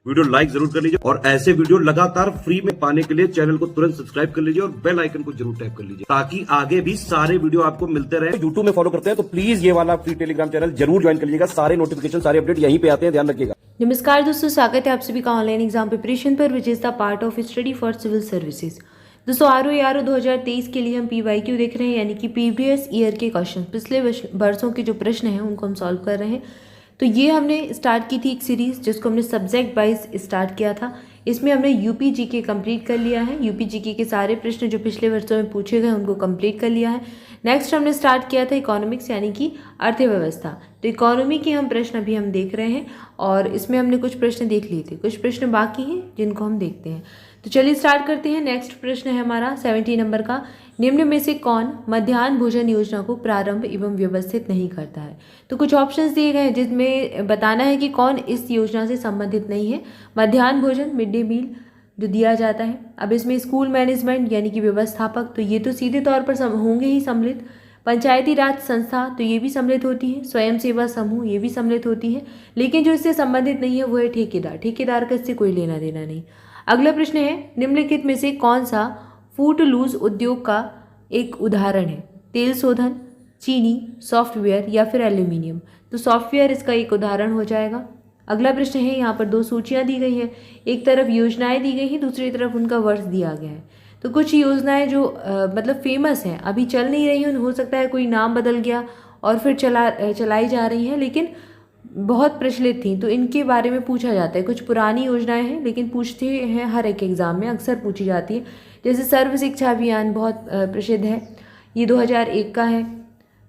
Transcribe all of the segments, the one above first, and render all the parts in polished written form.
Video like जरूर कर लीजिए और ऐसे वीडियो लगातार फ्री में पाने के लिए चैनल को तुरंत सब्सक्राइब कर लीजिए और बेल आइकन को जरूर टैप कर लीजिए ताकि आगे भी सारे वीडियो आपको मिलते रहे। यूट्यूब में फॉलो करते हैं तो प्लीज ये वाला फ्री टेलीग्राम चैनल जरूर ज्वाइन कर लीजिएगा। सारे नोटिफिकेशन सारे अपडेट यहीं पे आते हैं, ध्यान रखिएगा। नमस्कार दोस्तों, स्वागत है आप सभी का ऑनलाइन एग्जाम प्रिपरेशन पर which is the part of study for civil services. दोस्तों आरओ 2023 के लिए हम पीवाईक्यू देख रहे हैं, यानी कि प्रीवियस ईयर के क्वेश्चन, पिछले वर्षों के जो प्रश्न हैं उनको हम सॉल्व कर रहे हैं। तो ये हमने स्टार्ट की थी एक सीरीज़ जिसको हमने सब्जेक्ट वाइज स्टार्ट किया था। इसमें हमने यूपी जीके कंप्लीट कर लिया है। यूपी जीके के सारे प्रश्न जो पिछले वर्षों में पूछे गए उनको कंप्लीट कर लिया है। नेक्स्ट हमने स्टार्ट किया था इकोनॉमिक्स, यानी कि अर्थव्यवस्था। तो इकोनॉमी के हम प्रश्न अभी हम देख रहे हैं और इसमें हमने कुछ प्रश्न देख लिए थे, कुछ प्रश्न बाकी हैं जिनको हम देखते हैं। तो चलिए स्टार्ट करते हैं। नेक्स्ट प्रश्न है हमारा 70 नंबर का। निम्न में से कौन मध्याह्न भोजन योजना को प्रारंभ एवं व्यवस्थित नहीं करता है? तो कुछ ऑप्शंस दिए गए हैं जिसमें बताना है कि कौन इस योजना से संबंधित नहीं है। मध्याह्न भोजन, मिड डे मील जो दिया जाता है। अब इसमें स्कूल मैनेजमेंट यानी कि व्यवस्थापक, तो ये तो सीधे तौर पर होंगे ही सम्मिलित। पंचायती राज संस्था, तो ये भी सम्मिलित होती है। स्वयं सेवा समूह, ये भी सम्मिलित होती है। लेकिन जो इससे संबंधित नहीं है वो है ठेकेदार। ठेकेदार का इससे कोई लेना देना नहीं। अगला प्रश्न है, निम्नलिखित में से कौन सा फूड लूज उद्योग का एक उदाहरण है? तेल शोधन, चीनी, सॉफ्टवेयर या फिर एल्यूमिनियम। तो सॉफ्टवेयर इसका एक उदाहरण हो जाएगा। अगला प्रश्न है, यहाँ पर दो सूचियाँ दी गई है। एक तरफ योजनाएं दी गई हैं, दूसरी तरफ उनका वर्ष दिया गया है। तो कुछ योजनाएं जो मतलब फेमस हैं, अभी चल नहीं रही हैं, हो सकता है कोई नाम बदल गया और फिर चलाई जा रही हैं, लेकिन बहुत प्रचलित थी, तो इनके बारे में पूछा जाता है। कुछ पुरानी योजनाएं हैं लेकिन पूछते हैं हर एक एग्जाम में, अक्सर पूछी जाती है। जैसे सर्व शिक्षा अभियान बहुत प्रसिद्ध है, ये 2001 का है।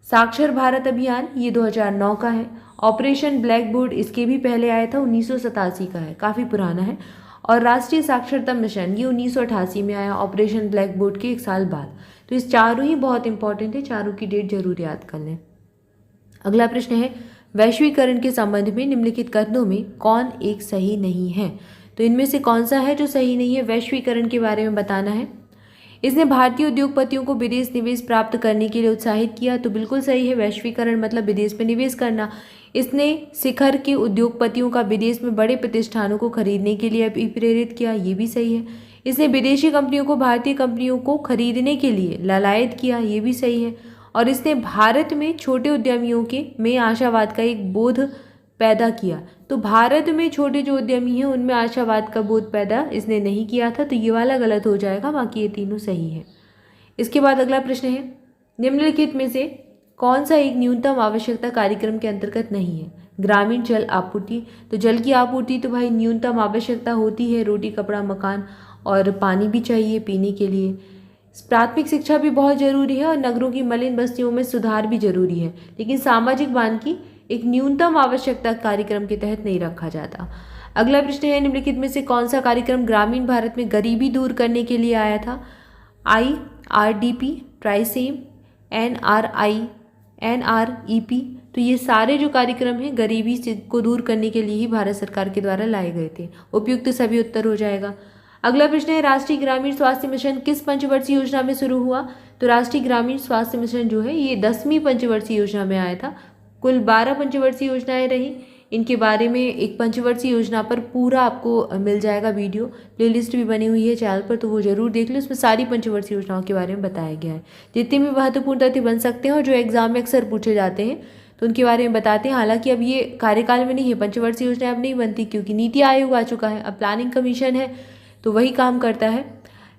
साक्षर भारत अभियान ये 2009 का है। ऑपरेशन ब्लैक बोर्ड इसके भी पहले आया था, 1987 का है, काफ़ी पुराना है। और राष्ट्रीय साक्षरता मिशन ये 1988 में आया, ऑपरेशन ब्लैक बोर्ड के एक साल बाद। तो इस चारों ही बहुत इंपॉर्टेंट है, चारों की डेट जरूर याद कर लें। अगला प्रश्न है, वैश्वीकरण के संबंध में निम्नलिखित कथनों में कौन एक सही नहीं है? तो इनमें से कौन सा है जो सही नहीं है? वैश्वीकरण के बारे में बताना है। इसने भारतीय उद्योगपतियों को विदेश निवेश प्राप्त करने के लिए उत्साहित किया, तो बिल्कुल सही है। वैश्वीकरण मतलब विदेश में निवेश करना। इसने शिखर के उद्योगपतियों का विदेश में बड़े प्रतिष्ठानों को खरीदने के लिए भी प्रेरित किया, ये भी सही है। इसने विदेशी कंपनियों को भारतीय कंपनियों को खरीदने के लिए लालायित किया, ये भी सही है। और इसने भारत में छोटे उद्यमियों के में आशावाद का एक बोध पैदा किया। तो भारत में छोटे जो उद्यमी हैं उनमें आशावाद का बोध पैदा इसने नहीं किया था, तो ये वाला गलत हो जाएगा, बाकी ये तीनों सही है। इसके बाद अगला प्रश्न है, निम्नलिखित में से कौन सा एक न्यूनतम आवश्यकता कार्यक्रम के अंतर्गत नहीं है? ग्रामीण जल आपूर्ति। तो जल की आपूर्ति तो भाई न्यूनतम आवश्यकता होती है, रोटी कपड़ा मकान और पानी भी चाहिए पीने के लिए। प्राथमिक शिक्षा भी बहुत जरूरी है और नगरों की मलिन बस्तियों में सुधार भी जरूरी है, लेकिन सामाजिक मानकी एक न्यूनतम आवश्यकता कार्यक्रम के तहत नहीं रखा जाता। अगला प्रश्न है, निम्नलिखित में से कौन सा कार्यक्रम ग्रामीण भारत में गरीबी दूर करने के लिए आया था? IRDP, ट्राइसेम, NREP। तो ये सारे जो कार्यक्रम हैं गरीबी को दूर करने के लिए ही भारत सरकार के द्वारा लाए गए थे। उपयुक्त सभी उत्तर हो जाएगा। अगला प्रश्न है, राष्ट्रीय ग्रामीण स्वास्थ्य मिशन किस पंचवर्षीय योजना में शुरू हुआ? तो राष्ट्रीय ग्रामीण स्वास्थ्य मिशन जो है ये 10वीं पंचवर्षीय योजना में आया था। कुल 12 पंचवर्षीय योजनाएं रही। इनके बारे में एक पंचवर्षीय योजना पर पूरा आपको मिल जाएगा वीडियो, प्लेलिस्ट भी बनी हुई है चैनल पर, तो वो जरूर देख लो। उसमें सारी पंचवर्षीय योजनाओं के बारे में बताया गया है, जितने भी महत्वपूर्ण तथ्य बन सकते हैं और जो एग्जाम में अक्सर पूछे जाते हैं तो उनके बारे में बताते हैं। हालांकि अब ये कार्यकाल में नहीं है, पंचवर्षीय योजना अब नहीं बनती क्योंकि नीति आयोग आ चुका है, अब प्लानिंग कमीशन है तो वही काम करता है।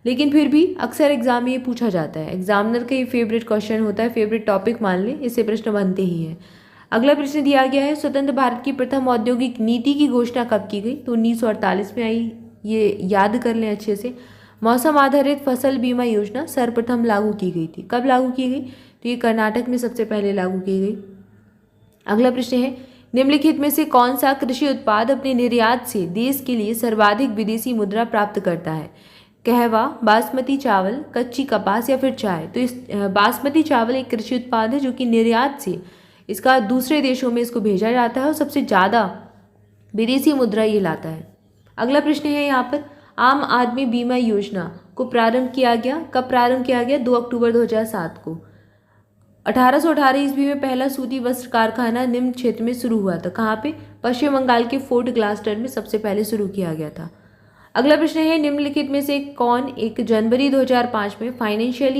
लेकिन फिर भी अक्सर एग्जाम में ये पूछा जाता है, एग्जामिनर का ये फेवरेट क्वेश्चन होता है, फेवरेट टॉपिक मान लें, इससे प्रश्न बनते ही हैं। अगला प्रश्न दिया गया है, स्वतंत्र भारत की प्रथम औद्योगिक नीति की घोषणा कब की गई? तो 1948 में आई, ये याद कर लें अच्छे से। मौसम आधारित फसल बीमा योजना सर्वप्रथम लागू की गई थी, कब लागू की गई? तो ये कर्नाटक में सबसे पहले लागू की गई। अगला प्रश्न है, निम्नलिखित में से कौन सा कृषि उत्पाद अपने निर्यात से देश के लिए सर्वाधिक विदेशी मुद्रा प्राप्त करता है? कहवा, बासमती चावल, कच्ची कपास या फिर चाय? तो इस बासमती चावल एक कृषि उत्पाद है जो कि निर्यात से इसका दूसरे देशों में इसको भेजा जाता है और सबसे ज़्यादा विदेशी मुद्रा ये लाता है। अगला प्रश्न है यहाँ पर, आम आदमी बीमा योजना को प्रारंभ किया गया, कब प्रारंभ किया गया? 2 अक्टूबर 2007 को। 1818 ईस्वी में पहला सूती वस्त्र कारखाना निम्न क्षेत्र में शुरू हुआ था, कहाँ पे? पश्चिम बंगाल के फोर्ट ग्लास्टर में सबसे पहले शुरू किया गया था। अगला प्रश्न है, निम्नलिखित में से कौन 1 जनवरी 2005 में फाइनेंशियल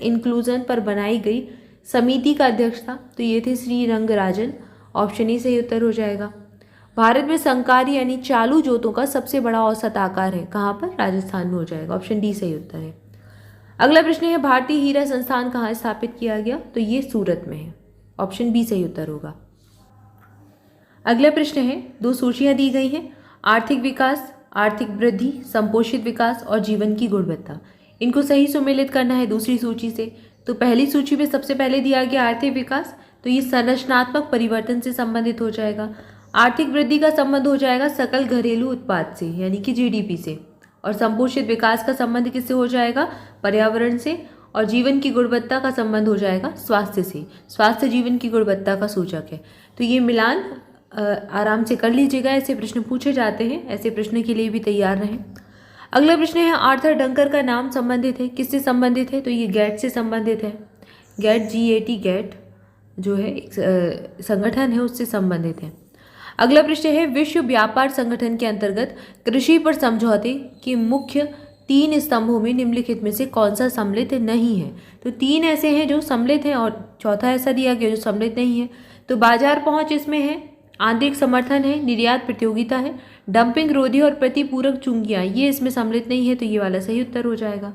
इंक्लूजन पर बनाई गई समिति का अध्यक्ष था? तो ये थे श्री रंगराजन। ऑप्शन ई सही उत्तर हो जाएगा। भारत में संकारी यानी चालू जोतों का सबसे बड़ा औसत आकार है, कहाँ पर? राजस्थान में हो जाएगा। ऑप्शन डी सही उत्तर है। अगला प्रश्न है, भारतीय हीरा संस्थान कहाँ स्थापित किया गया? तो ये सूरत में है। ऑप्शन बी सही उत्तर होगा। अगला प्रश्न है, 2 सूचियां दी गई हैं, आर्थिक विकास, आर्थिक वृद्धि, संपोषित विकास और जीवन की गुणवत्ता। इनको सही सुमेलित करना है दूसरी सूची से। तो पहली सूची में सबसे पहले दिया गया आर्थिक विकास, तो ये संरचनात्मक परिवर्तन से संबंधित हो जाएगा। आर्थिक वृद्धि का संबंध हो जाएगा सकल घरेलू उत्पाद से, यानी कि जीडीपी से। और संपोषित विकास का संबंध किससे हो जाएगा? पर्यावरण से। और जीवन की गुणवत्ता का संबंध हो जाएगा स्वास्थ्य से। स्वास्थ्य जीवन की गुणवत्ता का सूचक है। तो ये मिलान आराम से कर लीजिएगा, ऐसे प्रश्न पूछे जाते हैं, ऐसे प्रश्न के लिए भी तैयार रहें। अगला प्रश्न है, आर्थर डंकर का नाम संबंधित है, किससे संबंधित है? तो ये गेट से संबंधित है। गेट GAT गेट जो है एक संगठन है, उससे संबंधित है। अगला प्रश्न है, विश्व व्यापार संगठन के अंतर्गत कृषि पर समझौते के मुख्य 3 स्तंभों में निम्नलिखित में से कौन सा सम्मिलित नहीं है? तो 3 ऐसे हैं जो सम्मिलित हैं और चौथा ऐसा दिया गया जो सम्मिलित नहीं है। तो बाजार पहुंच इसमें है, आंतरिक समर्थन है, निर्यात प्रतियोगिता है, डंपिंग रोधी और प्रतिपूरक चुंगियां, ये इसमें सम्मिलित नहीं है। तो ये वाला सही उत्तर हो जाएगा।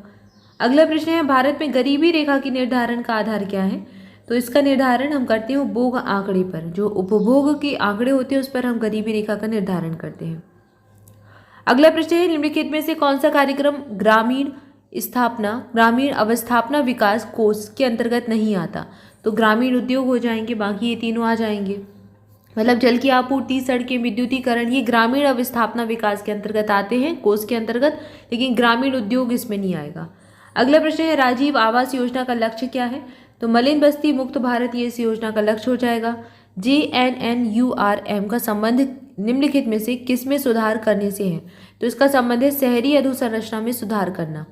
अगला प्रश्न है, भारत में गरीबी रेखा की निर्धारण का आधार क्या है? तो इसका निर्धारण हम करते हैं उपभोग आंकड़े पर। जो उपभोग के आंकड़े होते हैं उस पर हम गरीबी रेखा का निर्धारण करते हैं। अगला प्रश्न है, निम्नलिखित में से कौन सा कार्यक्रम ग्रामीण अवस्थापना विकास कोष के अंतर्गत नहीं आता? तो ग्रामीण उद्योग हो जाएंगे, बाकी ये तीनों आ जाएंगे। मतलब जल की आपूर्ति, सड़कें, विद्युतीकरण, ये ग्रामीण अवस्थापना विकास के अंतर्गत आते हैं, कोष के अंतर्गत, लेकिन ग्रामीण उद्योग इसमें नहीं आएगा। अगला प्रश्न है, राजीव आवास योजना का लक्ष्य क्या है? तो मलिन बस्ती मुक्त भारत ये इस योजना का लक्ष्य हो जाएगा। JNNURM का संबंध निम्नलिखित में से किस में सुधार करने से है? तो इसका संबंध है शहरी अधोसंरचना में सुधार करना।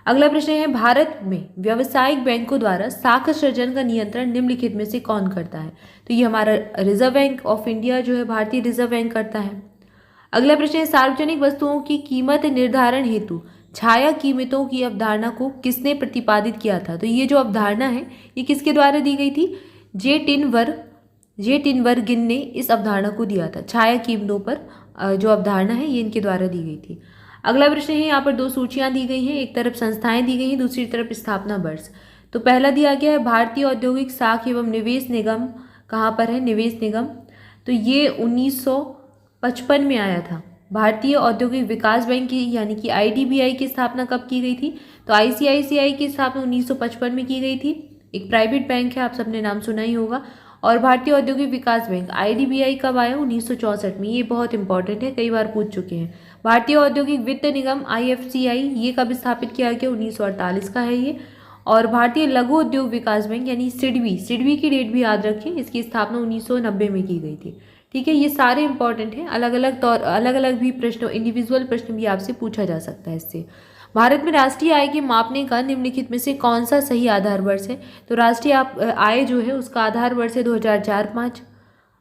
अगला प्रश्न है, भारत में व्यावसायिक बैंकों द्वारा साख सृजन का नियंत्रण निम्नलिखित में से कौन करता है? तो ये हमारा रिजर्व बैंक ऑफ इंडिया जो है, भारतीय रिजर्व बैंक करता है। अगला प्रश्न है, सार्वजनिक वस्तुओं की कीमत निर्धारण हेतु छाया कीमतों की अवधारणा को किसने प्रतिपादित किया था? तो ये जो अवधारणा है ये किसके द्वारा दी गई थी? जे टिनवर्गिन ने इस अवधारणा को दिया था। छाया कीमतों पर जो अवधारणा है ये इनके द्वारा दी गई थी। अगला प्रश्न है, यहाँ पर 2 सूचियां दी गई हैं, एक तरफ संस्थाएं दी गई हैं, दूसरी तरफ स्थापना वर्ष। तो पहला दिया गया है भारतीय औद्योगिक साख एवं निवेश निगम, कहाँ पर है? निवेश निगम। तो ये 1955 में आया था। भारतीय औद्योगिक विकास बैंक की यानी कि IDBI की स्थापना कब की गई थी? तो ICICI की स्थापना 1955 में की गई थी। एक प्राइवेट बैंक है, आप सबने नाम सुना ही होगा। और भारतीय औद्योगिक विकास बैंक IDBI कब आया? 1964 में। ये बहुत इंपॉर्टेंट है, कई बार पूछ चुके हैं। भारतीय औद्योगिक वित्त निगम IFCI ये कब स्थापित किया गया? 1948 का है ये। और भारतीय लघु उद्योग विकास बैंक यानी सिडबी की डेट भी याद रखें, इसकी स्थापना 1990 में की गई थी। ठीक है, ये सारे इंपॉर्टेंट हैं। अलग अलग भी प्रश्न, इंडिविजुअल प्रश्न भी आपसे पूछा जा सकता है इससे। भारत में राष्ट्रीय आय के मापने का निम्नलिखित में से कौन सा सही आधार वर्ष है? तो राष्ट्रीय आय जो है उसका आधार वर्ष है 2004-05।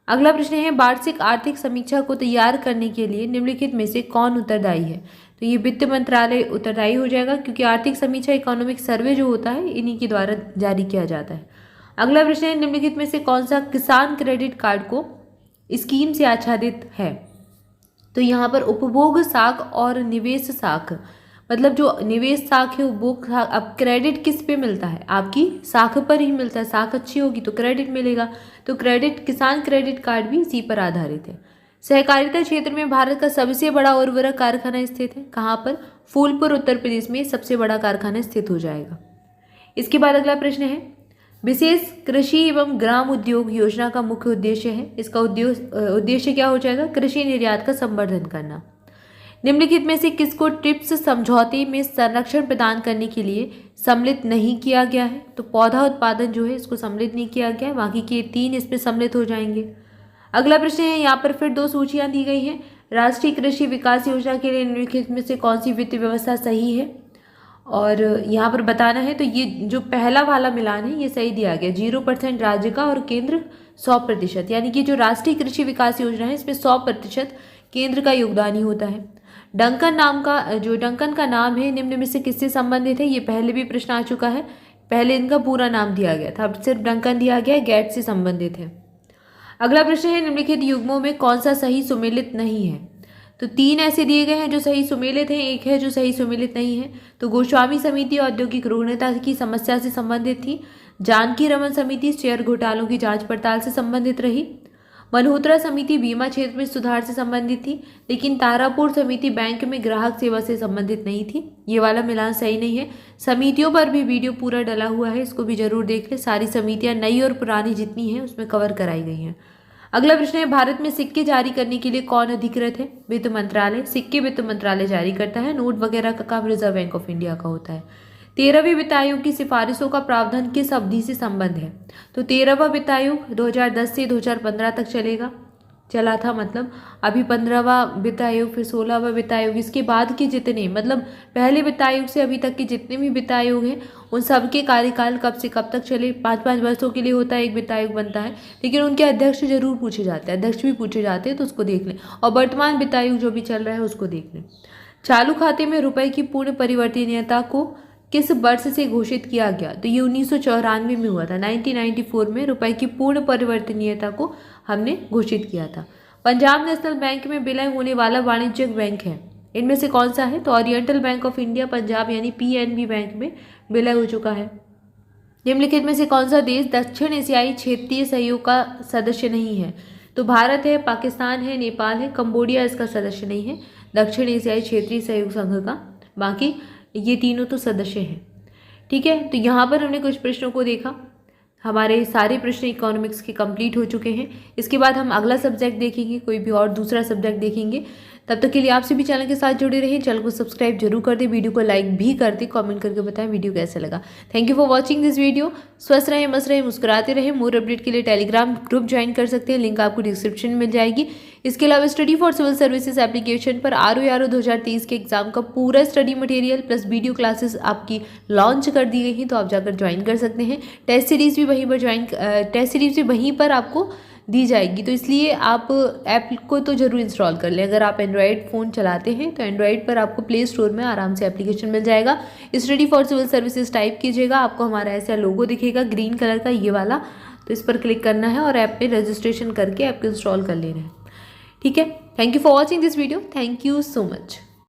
अगला प्रश्न है, वार्षिक आर्थिक समीक्षा को तैयार करने के लिए निम्नलिखित में से कौन उत्तरदायी है? तो ये वित्त मंत्रालय उत्तरदायी हो जाएगा, क्योंकि आर्थिक समीक्षा इकोनॉमिक सर्वे जो होता है इन्हीं के द्वारा जारी किया जाता है। अगला प्रश्न है, निम्नलिखित में से कौन सा किसान क्रेडिट कार्ड को स्कीम से आच्छादित है? तो यहाँ पर उपभोग साख और निवेश साख, मतलब जो निवेश साख है, उपभोग साख। अब क्रेडिट किस पे मिलता है? आपकी साख पर ही मिलता है। साख अच्छी होगी तो क्रेडिट मिलेगा। तो क्रेडिट, किसान क्रेडिट कार्ड भी इसी पर आधारित है। सहकारिता क्षेत्र में भारत का सबसे बड़ा उर्वरक कारखाना स्थित है, कहाँ पर? फूलपुर, उत्तर प्रदेश में सबसे बड़ा कारखाना स्थित हो जाएगा। इसके बाद अगला प्रश्न है, विशेष कृषि एवं ग्राम उद्योग योजना का मुख्य उद्देश्य है। इसका उद्देश्य क्या हो जाएगा? कृषि निर्यात का संवर्धन करना। निम्नलिखित में से किसको ट्रिप्स समझौते में संरक्षण प्रदान करने के लिए सम्मिलित नहीं किया गया है? तो पौधा उत्पादन जो है इसको सम्मिलित नहीं किया गया है, बाकी के 3 इसमें सम्मिलित हो जाएंगे। अगला प्रश्न है, यहाँ पर फिर 2 सूचियां दी गई हैं। राष्ट्रीय कृषि विकास योजना के लिए निम्नलिखित में से कौन सी वित्तीय व्यवस्था सही है? और यहाँ पर बताना है। तो ये जो पहला वाला मिलान है ये सही दिया गया, 0% राज्य का और केंद्र 100%, यानी कि जो राष्ट्रीय कृषि विकास योजना है इसमें 100% केंद्र का योगदान ही होता है। डंकन का नाम है निम्न में से किससे संबंधित है? ये पहले भी प्रश्न आ चुका है, पहले इनका पूरा नाम दिया गया था, अब सिर्फ डंकन दिया गया है, गेट्स से संबंधित है। अगला प्रश्न है निम्नलिखित युग्मों में कौन सा सही सुमेलित नहीं है? तो 3 ऐसे दिए गए हैं जो सही सुमेलित हैं, एक है जो सही सुमेलित नहीं है। तो गोस्वामी समिति औद्योगिक रुग्णता की समस्या से संबंधित थी। जानकी रमन समिति शेयर घोटालों की जांच पड़ताल से संबंधित रही। मल्होत्रा समिति बीमा क्षेत्र में सुधार से संबंधित थी, लेकिन तारापुर समिति बैंक में ग्राहक सेवा से संबंधित नहीं थी। ये वाला मिलान सही नहीं है। समितियों पर भी वीडियो पूरा डला हुआ है, इसको भी जरूर देख लें। सारी समितियां नई और पुरानी जितनी हैं उसमें कवर कराई गई हैं। अगला प्रश्न है भारत में सिक्के जारी करने के लिए कौन अधिकृत है? वित्त मंत्रालय। सिक्के वित्त मंत्रालय जारी करता है। नोट वगैरह का काम रिजर्व बैंक ऑफ इंडिया का होता है। 13वें वित्त आयोग की सिफारिशों का प्रावधान किस अवधि से संबंध है? तो 13वां वित्त आयोग 2010 से 2015 तक चला था, मतलब अभी 15वां वित्त आयोग, फिर 16वां वित्त आयोग, इसके बाद के जितने, मतलब पहले वित्त आयोग से अभी तक के जितने भी वित्त आयोग हैं उन सबके कार्यकाल कब से कब तक चले। 5-5 वर्षों के लिए होता है, एक वित्त आयोग बनता है, लेकिन उनके अध्यक्ष जरूर पूछे जाते हैं, अध्यक्ष भी पूछे जाते हैं, तो उसको देख लें। और वर्तमान वित्त आयोग जो भी चल रहा है उसको देख लें। चालू खाते में रुपए की पूर्ण परिवर्तनीयता को किस वर्ष से घोषित किया गया? तो ये 1994 में हुआ था। 1994 में रुपए की पूर्ण परिवर्तनीयता को हमने घोषित किया था। पंजाब नेशनल बैंक में विलय होने वाला वाणिज्यिक बैंक है, इनमें से कौन सा है? तो oriental bank of India Punjab यानी पीएनबी बैंक में विलय हो चुका है। निम्नलिखित में से कौन सा देश दक्षिण एशियाई क्षेत्रीय सहयोग का सदस्य नहीं है? तो भारत है, पाकिस्तान है, नेपाल है, कंबोडिया इसका सदस्य नहीं है दक्षिण एशियाई क्षेत्रीय सहयोग संघ का। बाकी ये तीनों तो सदस्य हैं। ठीक है, तो यहाँ पर हमने कुछ प्रश्नों को देखा। हमारे सारे प्रश्न इकोनॉमिक्स के कंप्लीट हो चुके हैं। इसके बाद हम अगला सब्जेक्ट देखेंगे, कोई भी और दूसरा सब्जेक्ट देखेंगे। तब तक के लिए आपसे भी चैनल के साथ जुड़े रहें। चैनल को सब्सक्राइब जरूर कर दें, वीडियो को लाइक भी कर दें, कमेंट करके बताएं वीडियो कैसा लगा। Thank you for watching this video. स्वस्थ रहें, मस्त रहें, मुस्कुराते रहें। मोर अपडेट के लिए टेलीग्राम ग्रुप ज्वाइन कर सकते हैं, लिंक आपको डिस्क्रिप्शन में मिल जाएगी। इसके अलावा study for civil services application पर RO 2023 के एग्जाम का पूरा study material plus video classes आपकी लॉन्च कर दी गई हैं, तो आप जाकर ज्वाइन कर सकते हैं। टेस्ट सीरीज भी वहीं पर आपको दी जाएगी, तो इसलिए आप ऐप को तो जरूर इंस्टॉल कर लें। अगर आप एंड्रॉयड फ़ोन चलाते हैं तो एंड्रॉयड पर आपको प्ले स्टोर में आराम से एप्लीकेशन मिल जाएगा। Study for civil services type कीजिएगा, आपको हमारा ऐसा लोगो दिखेगा ग्रीन कलर का, ये वाला, तो इस पर क्लिक करना है और ऐप पे रजिस्ट्रेशन करके ऐप को इंस्टॉल कर लेना है। ठीक है, thank you for watching this video. Thank you so much.